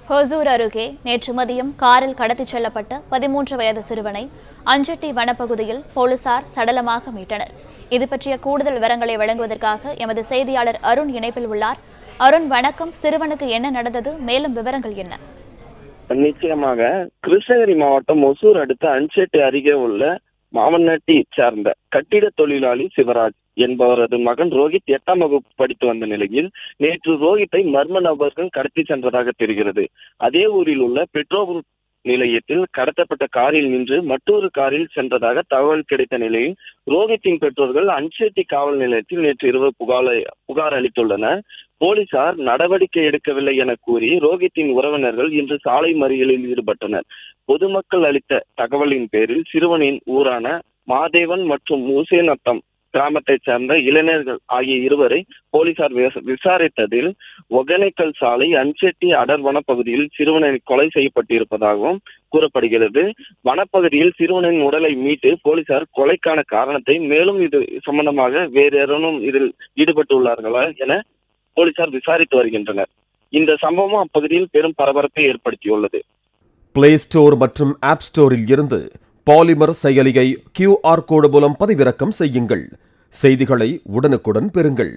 ஹொசூர் அருகே நேற்று மதியம் காரில் கடத்திச் செல்லப்பட்ட 13 வயது சிறுவனை அஞ்சட்டி வனப்பகுதியில் போலீசார் சடலமாக மீட்டனர். இது பற்றிய கூடுதல் விவரங்களை வழங்குவதற்காக எமது செய்தியாளர் அருண் இணைப்பில் உள்ளார். அருண், வணக்கம். சிறுவனுக்கு என்ன நடந்தது? மேலும் விவரங்கள் என்ன? நிச்சயமாக கிருஷ்ணகிரி மாவட்டம் ஒசூர் அடுத்த அஞ்சட்டி அருகே உள்ள மாவனட்டி சார்ந்த கட்டிட தொழிலாளி சிவராஜ் என்பவரது மகன் ரோஹித் 8ஆம் வகுப்பு படித்து வந்த நிலையில் நேற்று ரோஹித்தை மர்ம நபர்கள் கடத்தி சென்றதாக தெரிகிறது. அதே ஊரில் உள்ள பெட்ரோல் நிலையத்தில் கடத்தப்பட்ட காரில் நின்று மற்றொரு காரில் சென்றதாக தகவல் கிடைத்த நிலையில் ரோஹித்தின் பெற்றோர்கள் அஞ்சட்டி காவல் நிலையத்தில் நேற்று இரவு புகார் அளித்துள்ளனர். போலீசார் நடவடிக்கை எடுக்கவில்லை என கூறி ரோஹித்தின் உறவினர்கள் இன்று சாலை மறியலில் ஈடுபட்டனர். பொதுமக்கள் அளித்த தகவலின் பேரில் சிறுவனின் ஊரான மாதேவன் மற்றும் மூசேநத்தம் கிராமத்தைச் சேர்ந்த இளைஞர்கள் ஆகிய இருவரை போலீசார் விசாரித்ததில் ஒகேனக்கல் சாலை அஞ்சட்டி அடர் வனப்பகுதியில் சிறுவனை கொலை செய்யப்பட்டிருப்பதாகவும் கூறப்படுகிறது. வனப்பகுதியில் சிறுவனின் உடலை மீட்டு போலீசார் கொலைக்கான காரணத்தை மேலும் இது சம்பந்தமாக வேறு யாரும் இதில் ஈடுபட்டுள்ளார்களா என போலீசார் விசாரித்து வருகின்றனர். இந்த சம்பவம் அப்பகுதியில் பெரும் பரபரப்பை ஏற்படுத்தியுள்ளது. பிளே ஸ்டோர் மற்றும் ஆப் ஸ்டோரில் இருந்து பாலிமர் செயலியை QR கோடு மூலம் பதிவிறக்கம் செய்யுங்கள். செய்திகளை உடனுக்குடன் பெறுங்கள்.